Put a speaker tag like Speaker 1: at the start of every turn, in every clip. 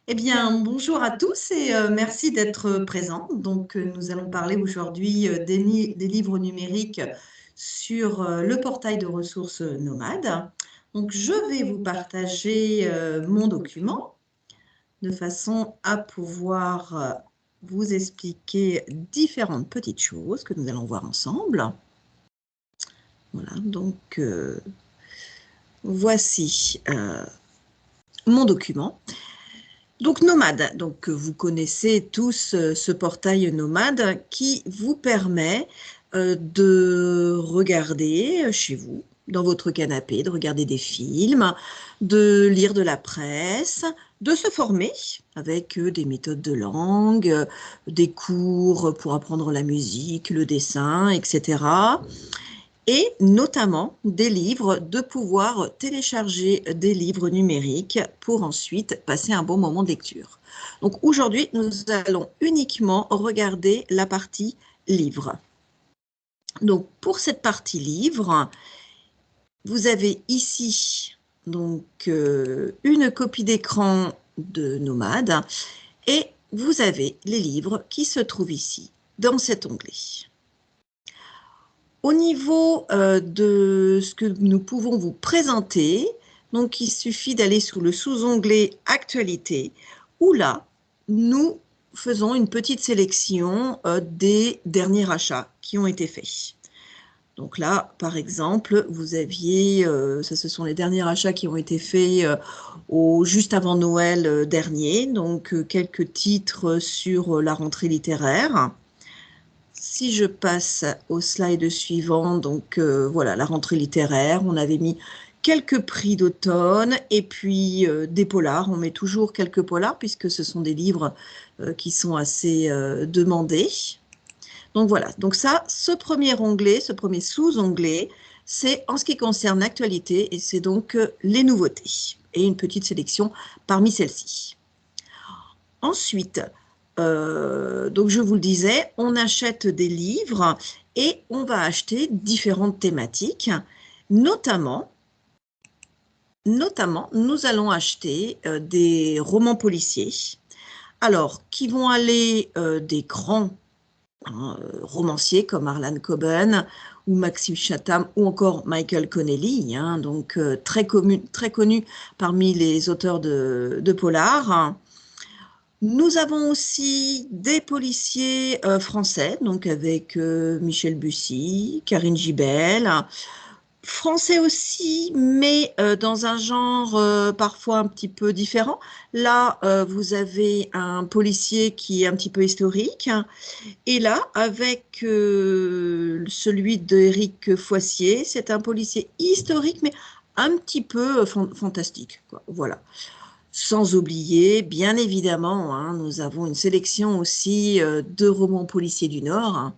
Speaker 1: Eh bien, bonjour à tous et merci d'être présents. Donc, nous allons parler aujourd'hui des livres numériques sur le portail de ressources nomades. Donc, je vais vous partager mon document de façon à pouvoir vous expliquer différentes petites choses que nous allons voir ensemble. Voilà, donc voici mon document. Donc Nomade, donc vous connaissez tous ce portail Nomade qui vous permet de regarder chez vous, dans votre canapé, de regarder des films, de lire de la presse, de se former avec des méthodes de langue, des cours pour apprendre la musique, le dessin, etc. Et notamment des livres, de pouvoir télécharger des livres numériques pour ensuite passer un bon moment de lecture. Donc aujourd'hui, nous allons uniquement regarder la partie livres. Donc pour cette partie livres, vous avez ici donc une copie d'écran de Nomade et vous avez les livres qui se trouvent ici dans cet onglet. Au niveau de ce que nous pouvons vous présenter, donc il suffit d'aller sous le sous-onglet Actualité, où là, nous faisons une petite sélection des derniers achats qui ont été faits. Donc là, par exemple, vous aviez, ça ce sont les derniers achats qui ont été faits juste avant Noël dernier, donc quelques titres sur la rentrée littéraire. Si je passe au slide suivant, donc voilà, la rentrée littéraire, on avait mis quelques prix d'automne et puis des polars. On met toujours quelques polars puisque ce sont des livres qui sont assez demandés. Donc voilà, donc ça, ce premier onglet, ce premier sous-onglet, c'est en ce qui concerne l'actualité et c'est donc les nouveautés et une petite sélection parmi celles-ci. Ensuite, donc je vous le disais, on achète des livres et on va acheter différentes thématiques, notamment nous allons acheter des romans policiers, alors qui vont aller des grands romanciers comme Harlan Coben ou Maxime Chatham ou encore Michael Connelly, donc très connu parmi les auteurs de polar. Nous avons aussi des policiers français, donc avec Michel Bussy, Karine Gibel, français aussi, mais dans un genre parfois un petit peu différent. Là, vous avez un policier qui est un petit peu historique, et là, avec celui d'Éric Foissier, c'est un policier historique, mais un petit peu fantastique, quoi. Voilà. Sans oublier, bien évidemment, nous avons une sélection aussi de romans policiers du Nord.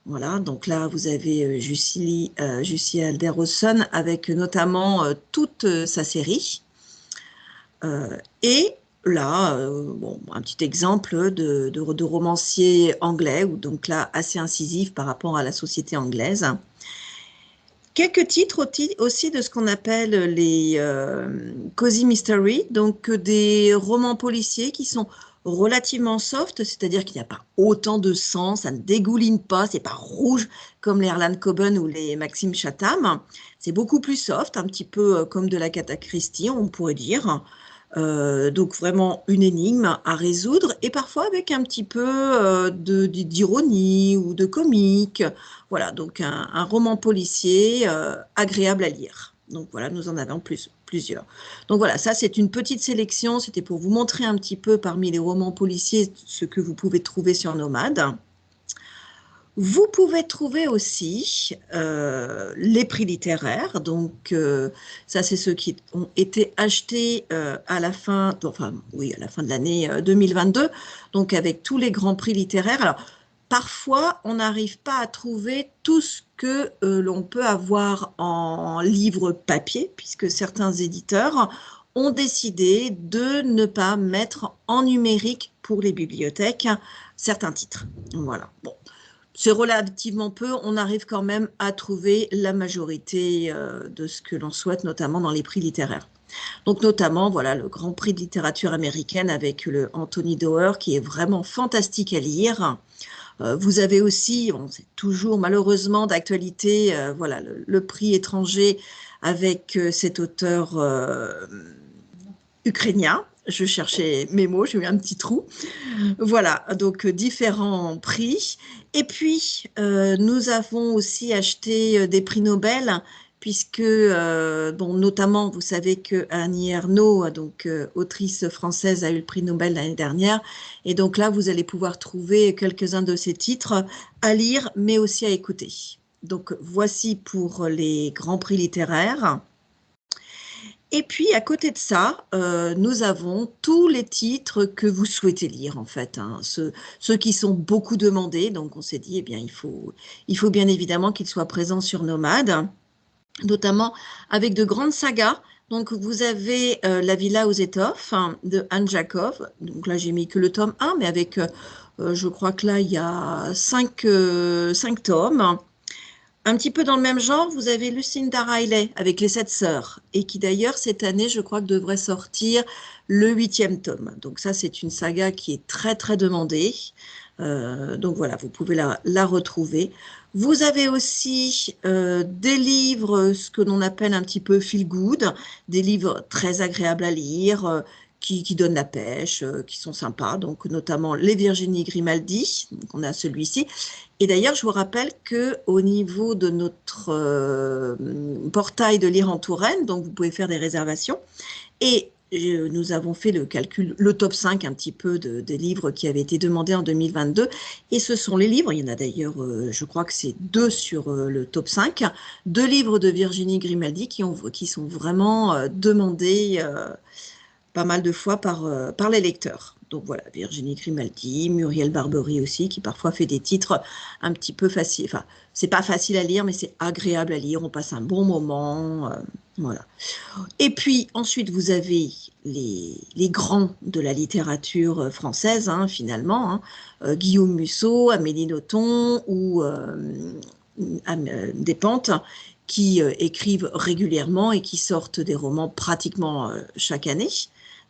Speaker 1: Voilà, donc là, vous avez Jussi Alder-Olsen avec notamment toute sa série. Et là, bon, un petit exemple de romancier anglais, ou donc là, assez incisif par rapport à la société anglaise. Quelques titres aussi de ce qu'on appelle les cozy mystery, donc des romans policiers qui sont relativement soft, c'est-à-dire qu'il n'y a pas autant de sang, ça ne dégouline pas, c'est pas rouge comme les Harlan Coben ou les Maxime Chatham. C'est beaucoup plus soft, un petit peu comme de la Agatha Christie, on pourrait dire. Donc vraiment une énigme à résoudre et parfois avec un petit peu d'ironie ou de comique. Voilà, donc un roman policier agréable à lire. Donc voilà, nous en avons plusieurs. Donc voilà, ça c'est une petite sélection, c'était pour vous montrer un petit peu parmi les romans policiers ce que vous pouvez trouver sur Nomade. Vous pouvez trouver aussi les prix littéraires, donc ça c'est ceux qui ont été achetés à la fin, enfin oui, à la fin de l'année 2022, donc avec tous les grands prix littéraires. Alors parfois on n'arrive pas à trouver tout ce que l'on peut avoir en livre papier, puisque certains éditeurs ont décidé de ne pas mettre en numérique pour les bibliothèques certains titres. Voilà, bon. C'est relativement peu, on arrive quand même à trouver la majorité de ce que l'on souhaite, notamment dans les prix littéraires. Donc notamment, voilà, le Grand Prix de littérature américaine avec le Anthony Doerr qui est vraiment fantastique à lire. Vous avez aussi, bon, c'est toujours malheureusement d'actualité, voilà, le prix étranger avec cet auteur ukrainien. Je cherchais mes mots, j'ai eu un petit trou. Voilà, donc différents prix. Et puis, nous avons aussi acheté des prix Nobel, puisque, bon, notamment, vous savez que Annie Ernaux, donc autrice française, a eu le prix Nobel l'année dernière. Et donc là, vous allez pouvoir trouver quelques-uns de ses titres à lire, mais aussi à écouter. Donc, voici pour les grands prix littéraires. Et puis, à côté de ça, nous avons tous les titres que vous souhaitez lire, en fait, hein, ceux qui sont beaucoup demandés. Donc, on s'est dit, eh bien, il faut bien évidemment qu'ils soient présents sur Nomade, notamment avec de grandes sagas. Donc, vous avez La Villa aux étoffes hein, de Anne Jacob. Donc là, j'ai mis que le tome 1, mais avec, je crois que là, il y a 5 tomes. Un petit peu dans le même genre, vous avez Lucinda Riley avec Les Sept Sœurs, et qui d'ailleurs, cette année, je crois que devrait sortir le 8e tome. Donc ça, c'est une saga qui est très, très demandée. Donc voilà, vous pouvez la retrouver. Vous avez aussi des livres, ce que l'on appelle un petit peu feel good, des livres très agréables à lire, qui donnent la pêche, qui sont sympas, donc notamment les Virginie Grimaldi, donc on a celui-ci. Et d'ailleurs, je vous rappelle qu'au niveau de notre portail de Lire en Touraine, donc vous pouvez faire des réservations, et nous avons fait le calcul, le top 5 un petit peu des livres qui avaient été demandés en 2022. Et ce sont les livres, il y en a d'ailleurs, je crois que c'est 2 sur le top 5, 2 livres de Virginie Grimaldi qui sont vraiment demandés pas mal de fois par les lecteurs. Donc voilà, Virginie Grimaldi, Muriel Barbery aussi, qui parfois fait des titres un petit peu faciles. Enfin, c'est pas facile à lire, mais c'est agréable à lire. On passe un bon moment. Voilà. Et puis ensuite, vous avez les grands de la littérature française, hein, finalement, hein, Guillaume Musso, Amélie Nothomb ou Despentes, qui écrivent régulièrement et qui sortent des romans pratiquement chaque année.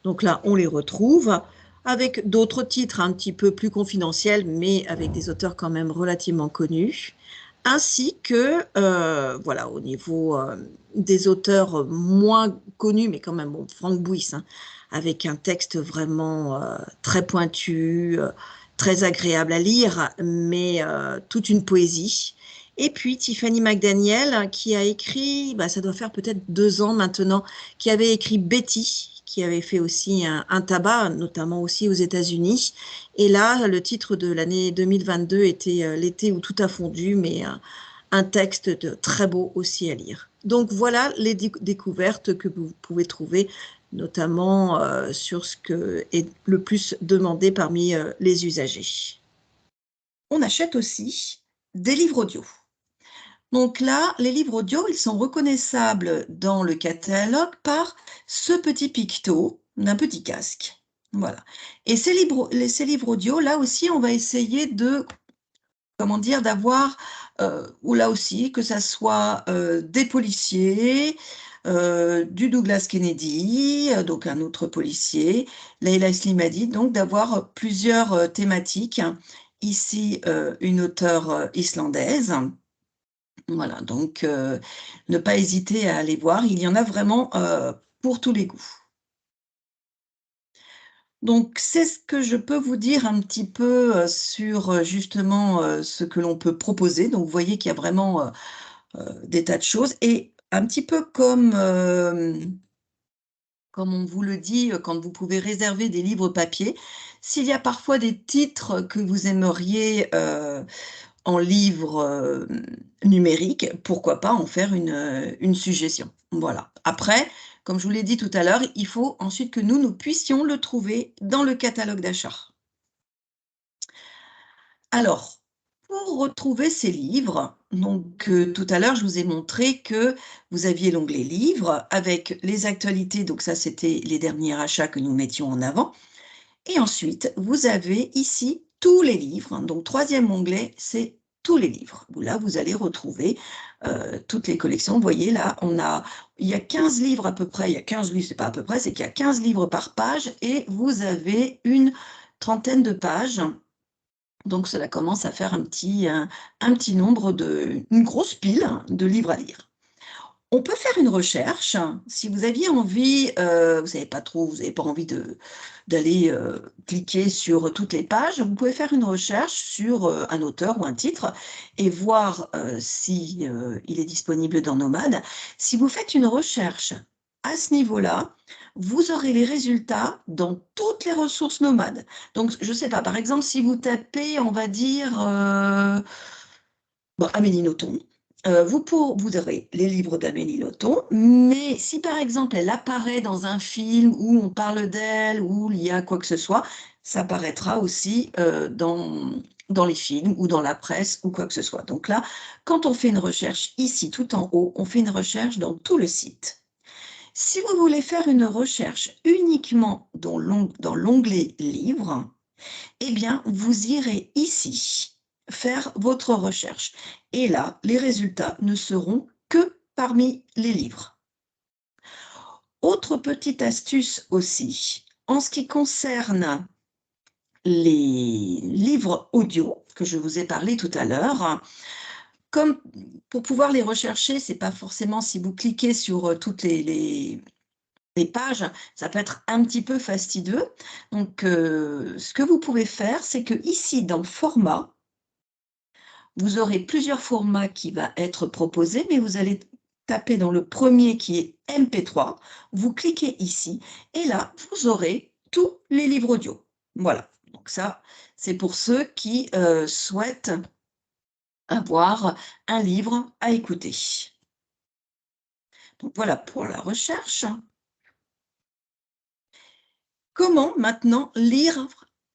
Speaker 1: Donc là, on les retrouve avec d'autres titres un petit peu plus confidentiels, mais avec des auteurs quand même relativement connus, ainsi que, voilà, au niveau des auteurs moins connus, mais quand même, bon, Franck Bouys, hein, avec un texte vraiment très pointu, très agréable à lire, mais toute une poésie. Et puis Tiffany McDaniel, qui a écrit, bah, ça doit faire peut-être 2 ans maintenant, qui avait écrit Betty, qui avait fait aussi un tabac, notamment aussi aux États-Unis. Et là, le titre de l'année 2022 était L'été où tout a fondu, mais un texte très beau aussi à lire. Donc voilà les découvertes que vous pouvez trouver, notamment sur ce que est le plus demandé parmi les usagers. On achète aussi des livres audio. Donc là, les livres audio, ils sont reconnaissables dans le catalogue par ce petit picto d'un petit casque. Voilà. Et ces livres audio, là aussi, on va essayer de, comment dire, d'avoir, ou là aussi, que ça soit des policiers, du Douglas Kennedy, donc un autre policier, Leila Slimani, donc d'avoir plusieurs thématiques. Ici, une auteure islandaise. Voilà, donc ne pas hésiter à aller voir, il y en a vraiment pour tous les goûts. Donc c'est ce que je peux vous dire un petit peu sur justement ce que l'on peut proposer. Donc vous voyez qu'il y a vraiment des tas de choses et un petit peu comme on vous le dit, quand vous pouvez réserver des livres papier, s'il y a parfois des titres que vous aimeriez en livre numérique, pourquoi pas en faire une suggestion. Voilà. Après, comme je vous l'ai dit tout à l'heure, il faut ensuite que nous puissions le trouver dans le catalogue d'achat. Alors, pour retrouver ces livres, donc tout à l'heure, je vous ai montré que vous aviez l'onglet livres avec les actualités, donc ça, c'était les derniers achats que nous mettions en avant. Et ensuite, vous avez ici tous les livres. Donc, 3e onglet, c'est tous les livres. Là, vous allez retrouver toutes les collections. Vous voyez, là, il y a 15 livres à peu près. Il y a 15 livres, c'est pas à peu près, c'est qu'il y a 15 livres par page et vous avez une trentaine de pages. Donc, cela commence à faire un petit nombre une grosse pile de livres à lire. On peut faire une recherche. Si vous aviez envie, vous n'avez pas envie d'aller cliquer sur toutes les pages, vous pouvez faire une recherche sur un auteur ou un titre et voir si il est disponible dans Nomad. Si vous faites une recherche à ce niveau-là, vous aurez les résultats dans toutes les ressources Nomad. Donc, je ne sais pas, par exemple, si vous tapez, on va dire, Amélie Nothomb, vous aurez les livres d'Amélie Nothomb, mais si par exemple elle apparaît dans un film où on parle d'elle, où il y a quoi que ce soit, ça apparaîtra aussi dans les films ou dans la presse ou quoi que ce soit. Donc là, quand on fait une recherche ici tout en haut, on fait une recherche dans tout le site. Si vous voulez faire une recherche uniquement dans l'onglet Livres, eh bien, vous irez ici faire votre recherche. Et là, les résultats ne seront que parmi les livres. Autre petite astuce aussi, en ce qui concerne les livres audio que je vous ai parlé tout à l'heure, comme pour pouvoir les rechercher, c'est pas forcément si vous cliquez sur toutes les pages, ça peut être un petit peu fastidieux. Donc, ce que vous pouvez faire, c'est que ici, dans Format, vous aurez plusieurs formats qui vont être proposés, mais vous allez taper dans le premier qui est MP3, vous cliquez ici, et là, vous aurez tous les livres audio. Voilà, donc ça, c'est pour ceux qui souhaitent avoir un livre à écouter. Donc voilà pour la recherche. Comment maintenant lire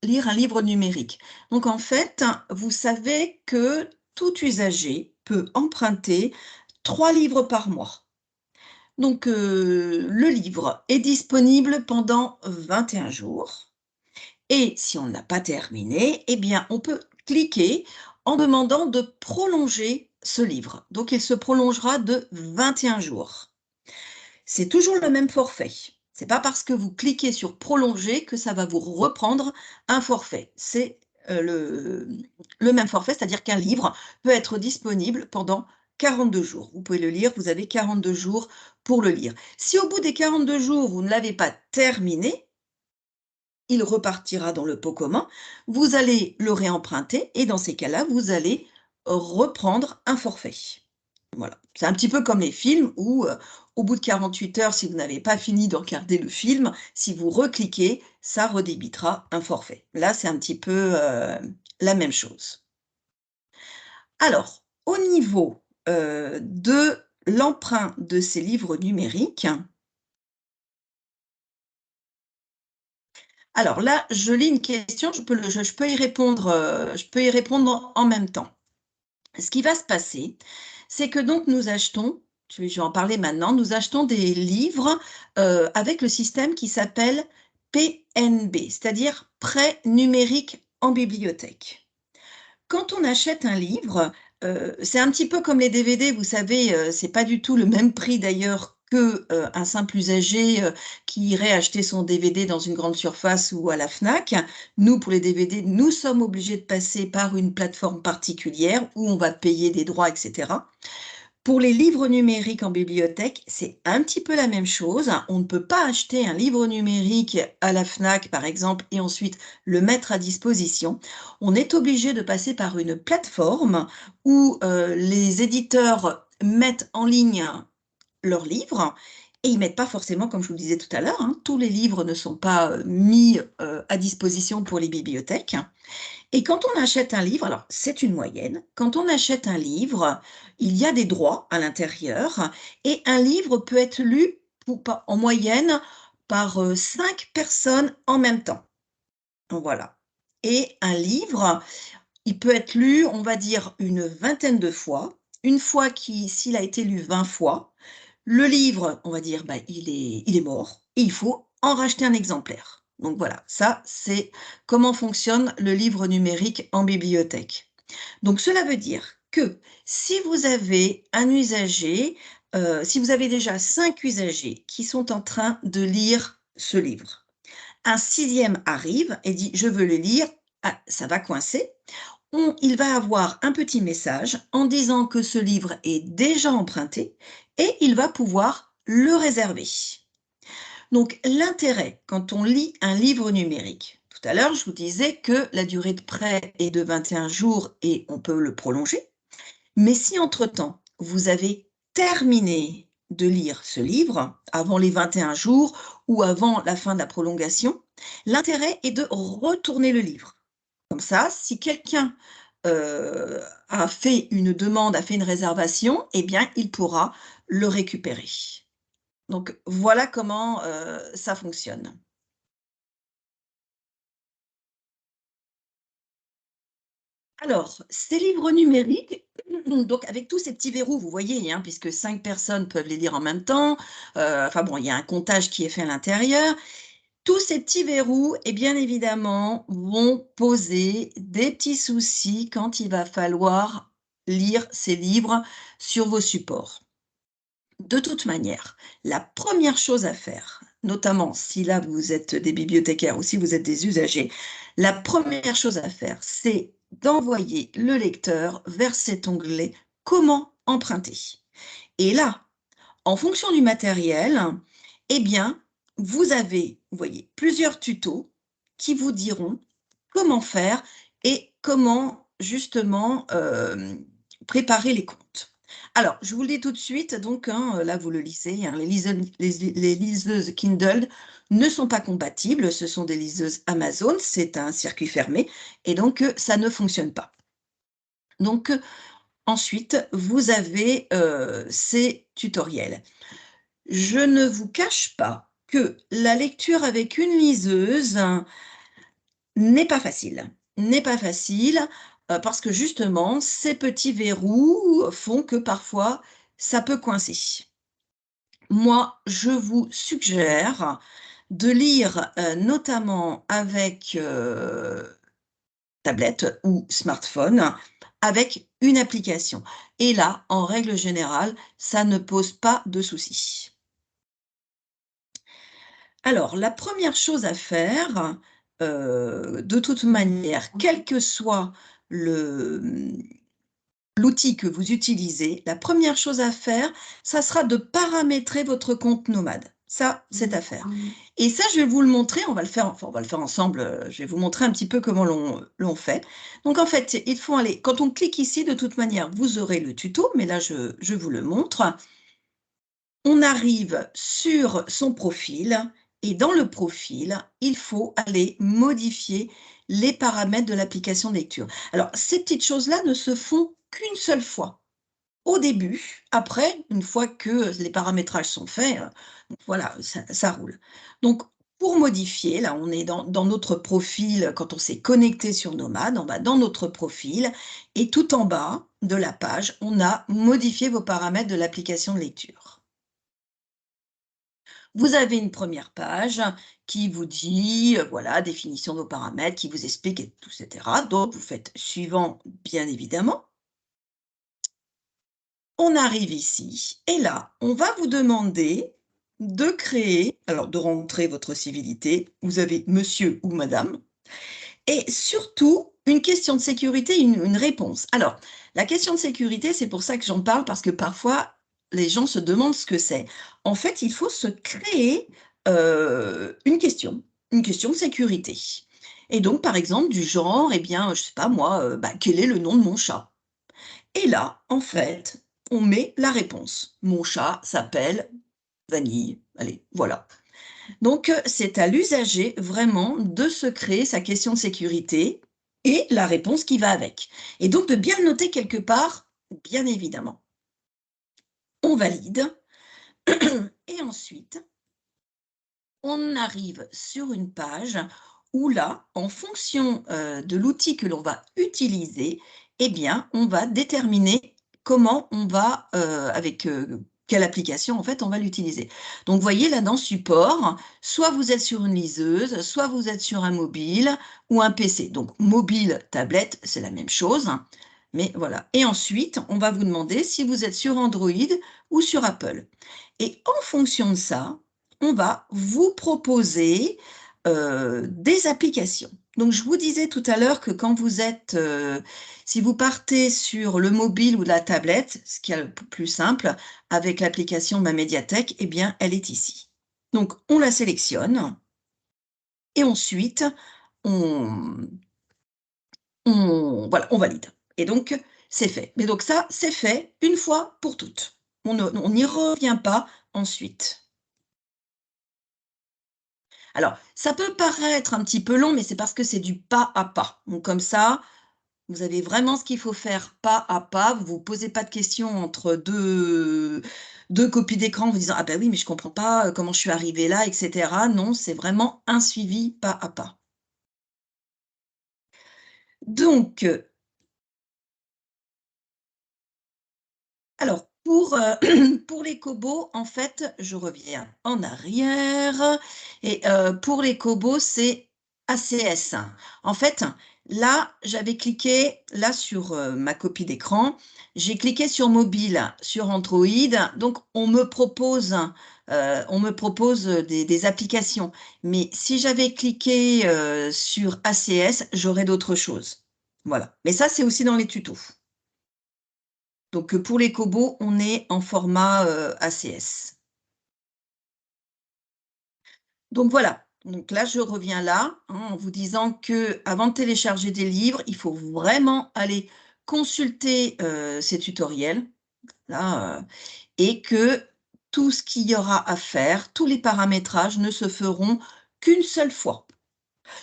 Speaker 1: un livre numérique? Donc en fait, vous savez que tout usager peut emprunter 3 livres par mois. Donc le livre est disponible pendant 21 jours et si on n'a pas terminé, eh bien on peut cliquer en demandant de prolonger ce livre. Donc il se prolongera de 21 jours. C'est toujours le même forfait. Ce n'est pas parce que vous cliquez sur prolonger que ça va vous reprendre un forfait. C'est le même forfait, c'est-à-dire qu'un livre peut être disponible pendant 42 jours. Vous pouvez le lire, vous avez 42 jours pour le lire. Si au bout des 42 jours, vous ne l'avez pas terminé, il repartira dans le pot commun, vous allez le réemprunter et dans ces cas-là, vous allez reprendre un forfait. Voilà. C'est un petit peu comme les films où, au bout de 48 heures, si vous n'avez pas fini de regarder le film, si vous recliquez, ça redébitera un forfait. Là, c'est un petit peu la même chose. Alors, au niveau de l'emprunt de ces livres numériques, alors là, je lis une question, je peux y répondre en même temps. Ce qui va se passer, c'est que donc nous achetons, je vais en parler maintenant, nous achetons des livres avec le système qui s'appelle PNB, c'est-à-dire prêt numérique en bibliothèque. Quand on achète un livre, c'est un petit peu comme les DVD, vous savez, c'est pas du tout le même prix d'ailleurs qu'un simple usager qui irait acheter son DVD dans une grande surface ou à la Fnac. Nous, pour les DVD, nous sommes obligés de passer par une plateforme particulière où on va payer des droits, etc. Pour les livres numériques en bibliothèque, c'est un petit peu la même chose. On ne peut pas acheter un livre numérique à la Fnac, par exemple, et ensuite le mettre à disposition. On est obligé de passer par une plateforme où les éditeurs mettent en ligne leurs livres et ils ne mettent pas forcément, comme je vous le disais tout à l'heure, tous les livres ne sont pas mis à disposition pour les bibliothèques. Et quand on achète un livre, alors c'est une moyenne, quand on achète un livre, il y a des droits à l'intérieur et un livre peut être lu en moyenne par 5 personnes en même temps. Voilà. Et un livre, il peut être lu, on va dire, une vingtaine de fois. Une fois s'il a été lu 20 fois, le livre, on va dire, il est mort et il faut en racheter un exemplaire. Donc voilà, ça, c'est comment fonctionne le livre numérique en bibliothèque. Donc, cela veut dire que si vous avez un usager, si vous avez déjà 5 usagers qui sont en train de lire ce livre, un 6e arrive et dit: «Je veux le lire», ah, ça va coincer. Il va avoir un petit message en disant que ce livre est déjà emprunté et il va pouvoir le réserver. Donc l'intérêt quand on lit un livre numérique, tout à l'heure je vous disais que la durée de prêt est de 21 jours et on peut le prolonger, mais si entre-temps vous avez terminé de lire ce livre avant les 21 jours ou avant la fin de la prolongation, l'intérêt est de retourner le livre. Comme ça, si quelqu'un, a fait une demande, a fait une réservation, eh bien, il pourra le récupérer. Donc voilà comment, ça fonctionne. Alors, ces livres numériques, donc avec tous ces petits verrous, vous voyez, hein, puisque 5 personnes peuvent les lire en même temps, enfin bon, il y a un comptage qui est fait à l'intérieur. Tous ces petits verrous et bien évidemment, vont poser des petits soucis quand il va falloir lire ces livres sur vos supports. De toute manière, la première chose à faire, notamment si là vous êtes des bibliothécaires ou si vous êtes des usagers, la première chose à faire, c'est d'envoyer le lecteur vers cet onglet «Comment emprunter». Et là, en fonction du matériel, eh bien, vous avez, vous voyez, plusieurs tutos qui vous diront comment faire et comment justement, préparer les comptes. Alors, je vous le dis tout de suite, donc, hein, là vous le lisez, hein, les liseuses Kindle ne sont pas compatibles, ce sont des liseuses Amazon, c'est un circuit fermé et donc, ça ne fonctionne pas. Donc, ensuite, vous avez, ces tutoriels. Je ne vous cache pas que la lecture avec une liseuse n'est pas facile. N'est pas facile, parce que justement, ces petits verrous font que parfois ça peut coincer. Moi, je vous suggère de lire, notamment avec, tablette ou smartphone, avec une application et là, en règle générale, ça ne pose pas de soucis. Alors, la première chose à faire, de toute manière, quel que soit le, l'outil que vous utilisez, la première chose à faire, ça sera de paramétrer votre compte nomade. Ça, c'est à faire. Et ça, je vais vous le montrer, on va le faire, enfin, on va le faire ensemble, je vais vous montrer un petit peu comment l'on fait. Donc en fait, il faut aller quand on clique ici, de toute manière, vous aurez le tuto, mais là, je vous le montre. On arrive sur son profil et dans le profil, il faut aller modifier les paramètres de l'application de lecture. Alors, ces petites choses-là ne se font qu'une seule fois, au début. Après, une fois que les paramétrages sont faits, voilà, ça roule. Donc, pour modifier, là, on est dans notre profil, quand on s'est connecté sur Nomade, on va dans notre profil et tout en bas de la page, on a modifié vos paramètres de l'application de lecture. Vous avez une première page qui vous dit, voilà, définition de vos paramètres, qui vous explique et tout et cetera. Donc vous faites suivant, bien évidemment. On arrive ici et là, on va vous demander de créer, alors de rentrer votre civilité, vous avez monsieur ou madame et surtout une question de sécurité, une réponse. Alors, la question de sécurité, c'est pour ça que j'en parle parce que parfois les gens se demandent ce que c'est. En fait, il faut se créer, une question de sécurité et donc par exemple du genre, eh bien, je sais pas moi, quel est le nom de mon chat? Et là, en fait, on met la réponse. Mon chat s'appelle Vanille. Allez, voilà. Donc, c'est à l'usager vraiment de se créer sa question de sécurité et la réponse qui va avec. Et donc de bien le noter quelque part, bien évidemment. On valide et ensuite, on arrive sur une page où là, en fonction, de l'outil que l'on va utiliser, eh bien, on va déterminer comment on va, avec, quelle application en fait on va l'utiliser. Donc vous voyez là dans support, soit vous êtes sur une liseuse, soit vous êtes sur un mobile ou un PC. Donc mobile, tablette, c'est la même chose. Mais voilà. Et ensuite, on va vous demander si vous êtes sur Android ou sur Apple. Et en fonction de ça, on va vous proposer des applications. Donc, je vous disais tout à l'heure que quand vous êtes, si vous partez sur le mobile ou la tablette, ce qui est le plus simple, avec l'application Ma Médiathèque, eh bien, elle est ici. Donc, on la sélectionne et ensuite, on, voilà, on valide. Et donc, c'est fait. Mais donc ça, c'est fait une fois pour toutes. On n'y revient pas ensuite. Alors, ça peut paraître un petit peu long, mais c'est parce que c'est du pas à pas. Donc comme ça, vous avez vraiment ce qu'il faut faire pas à pas. Vous ne vous posez pas de questions entre deux copies d'écran en vous disant « Ah ben oui, mais je ne comprends pas comment je suis arrivée là, etc. » Non, c'est vraiment un suivi pas à pas. Donc, alors, pour les Kobo, en fait, je reviens en arrière et pour les Kobo, c'est ACS. En fait, là, j'avais cliqué là sur ma copie d'écran, j'ai cliqué sur mobile, sur Android, donc on me propose des applications. Mais si j'avais cliqué sur ACS, j'aurais d'autres choses. Voilà. Mais ça, c'est aussi dans les tutos. Donc, pour les Kobo, on est en format ACS. Donc voilà, donc là, je reviens là, hein, en vous disant que avant de télécharger des livres, il faut vraiment aller consulter ces tutoriels, là, et que tout ce qu'il y aura à faire, tous les paramétrages ne se feront qu'une seule fois.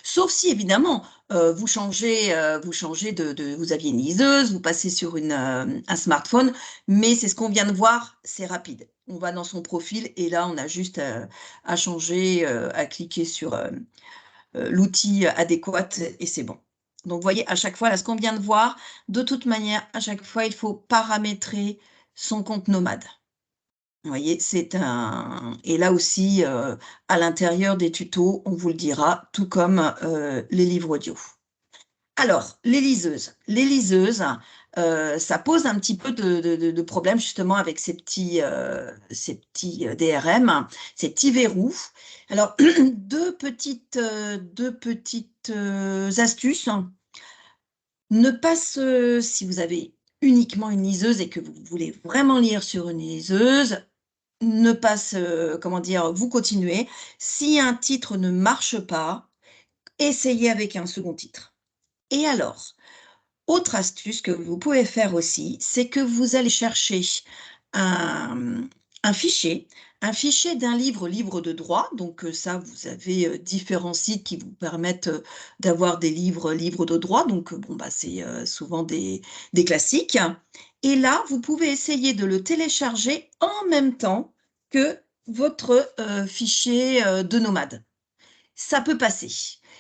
Speaker 1: Sauf si évidemment, vous changez vous aviez une liseuse, vous passez sur un smartphone, mais c'est ce qu'on vient de voir, c'est rapide. On va dans son profil et là, on a juste à changer, à cliquer sur l'outil adéquat et c'est bon. Donc, vous voyez, à chaque fois, là, ce qu'on vient de voir, de toute manière, à chaque fois, il faut paramétrer son compte nomade. Vous voyez, c'est un et là aussi, à l'intérieur des tutos, on vous le dira, tout comme, les livres audio. Alors, les liseuses. Les liseuses, ça pose un petit peu de problème justement avec ces petits DRM, ces petits verrous. Alors, deux petites astuces. Ne pas si vous avez uniquement une liseuse et que vous voulez vraiment lire sur une liseuse, ne pas comment dire, vous continuez. Si un titre ne marche pas, essayez avec un second titre. Et alors, autre astuce que vous pouvez faire aussi, c'est que vous allez chercher un, un fichier d'un livre de droit. Donc ça, vous avez différents sites qui vous permettent d'avoir des livres de droit. Donc bon, bah, c'est souvent des classiques. Et là, vous pouvez essayer de le télécharger en même temps que votre fichier de nomade. Ça peut passer.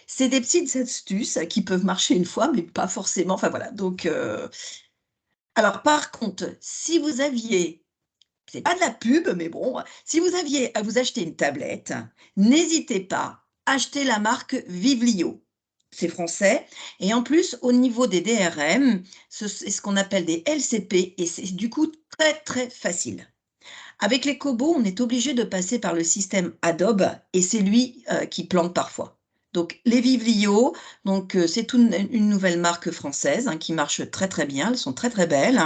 Speaker 1: C'est des petites astuces qui peuvent marcher une fois, mais pas forcément. Enfin voilà. Donc, alors par contre, si vous aviez, c'est pas de la pub, mais bon, si vous aviez à vous acheter une tablette, n'hésitez pas, achetez la marque Vivlio. C'est français. Et en plus, au niveau des DRM, c'est ce qu'on appelle des LCP et c'est du coup très très facile. Avec les Kobo, on est obligé de passer par le système Adobe et c'est lui qui plante parfois. Donc les Vivlio, donc c'est une nouvelle marque française qui marche très très bien, elles sont très très belles.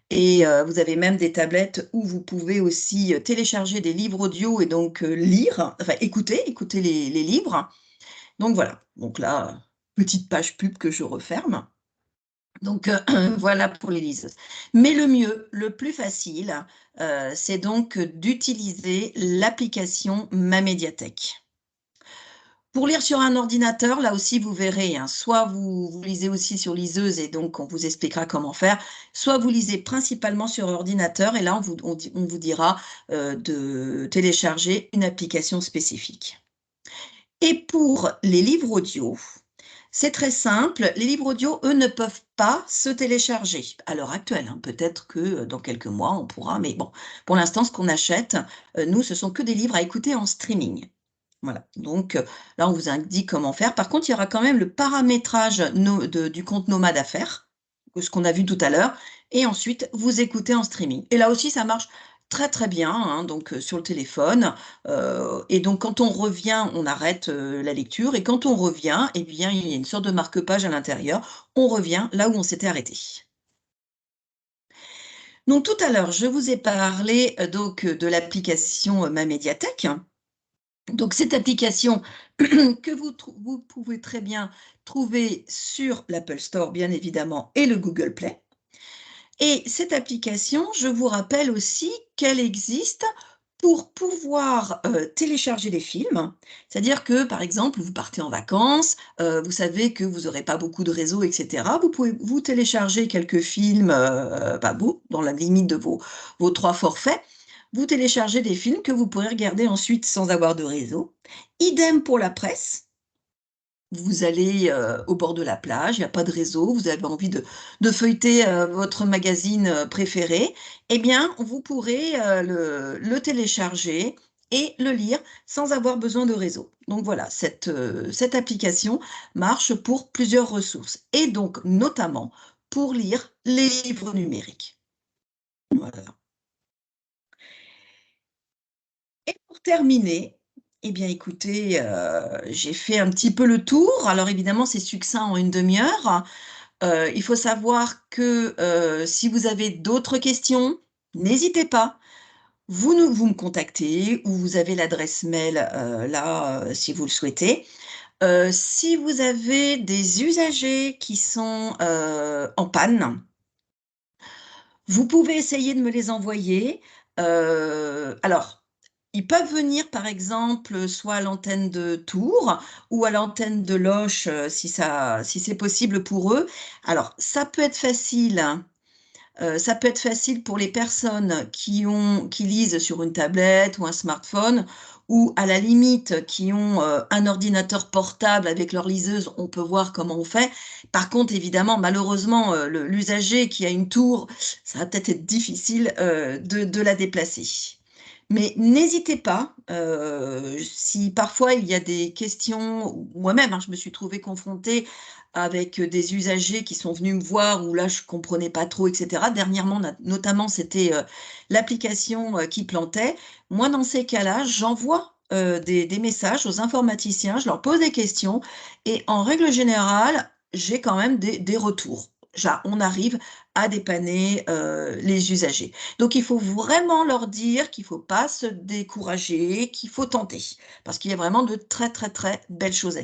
Speaker 1: Et vous avez même des tablettes où vous pouvez aussi télécharger des livres audio et donc lire, enfin écouter les livres. Donc voilà, donc là, petite page pub que je referme. Donc voilà pour les liseuses. Mais le mieux, le plus facile, c'est donc d'utiliser l'application Ma Médiathèque. Pour lire sur un ordinateur, là aussi, vous verrez, hein, soit vous lisez aussi sur liseuse et donc on vous expliquera comment faire, soit vous lisez principalement sur ordinateur et là, on vous dira de télécharger une application spécifique. Et pour les livres audio,
Speaker 2: C'est très simple. Les livres audio, eux, ne peuvent pas se télécharger à l'heure actuelle, hein. Peut-être que dans quelques mois, on pourra, mais bon, pour l'instant, ce qu'on achète, nous, ce sont que des livres à écouter en streaming. Voilà, donc là, on vous indique comment faire. Par contre, il y aura quand même le paramétrage du compte Nomade à faire, ce qu'on a vu tout à l'heure, et ensuite, vous écoutez en streaming. Et là aussi, ça marche très très bien, hein, donc sur le téléphone. Et donc, quand on revient, on arrête la lecture, et quand on revient, eh bien, il y a une sorte de marque-page à l'intérieur. On revient là où on s'était arrêté. Donc, tout à l'heure, je vous ai parlé de l'application Ma Médiathèque. Donc, cette application que vous pouvez très bien trouver sur l'Apple Store, bien évidemment, et le Google Play. Et cette application, je vous rappelle aussi qu'elle existe pour pouvoir télécharger des films. C'est-à-dire que, par exemple, vous partez en vacances, vous savez que vous n'aurez pas beaucoup de réseau, etc. Vous pouvez vous télécharger quelques films, vous, dans la limite de vos 3 forfaits. Vous téléchargez des films que vous pourrez regarder ensuite sans avoir de réseau. Idem pour la presse. Vous allez au bord de la plage, il n'y a pas de réseau, vous avez envie de feuilleter votre magazine préféré, eh bien, vous pourrez le télécharger et le lire sans avoir besoin de réseau. Donc voilà, cette application marche pour plusieurs ressources et donc notamment pour lire les livres numériques. Voilà. Et pour terminer, eh bien écoutez, j'ai fait un petit peu le tour. Alors évidemment, c'est succinct en une demi-heure. Il faut savoir que si vous avez d'autres questions, n'hésitez pas. Vous me contactez ou vous avez l'adresse mail là, si vous le souhaitez. Si vous avez des usagers qui sont en panne, vous pouvez essayer de me les envoyer. Alors, ils peuvent venir, par exemple, soit à l'antenne de Tours ou à l'antenne de Loches, si c'est possible pour eux. Alors, ça peut être facile pour les personnes qui lisent sur une tablette ou un smartphone, ou à la limite qui ont un ordinateur portable avec leur liseuse, on peut voir comment on fait. Par contre, évidemment, malheureusement, l'usager qui a une tour, ça va peut-être être difficile de la déplacer. Mais n'hésitez pas, si parfois il y a des questions, moi-même, hein, je me suis trouvée confrontée avec des usagers qui sont venus me voir où là je comprenais pas trop, etc. Dernièrement, notamment, c'était l'application qui plantait. Moi, dans ces cas-là, j'envoie des messages aux informaticiens, je leur pose des questions et en règle générale, j'ai quand même des retours. On arrive à dépanner les usagers. Donc, il faut vraiment leur dire qu'il ne faut pas se décourager, qu'il faut tenter, parce qu'il y a vraiment de très, très, très belles choses à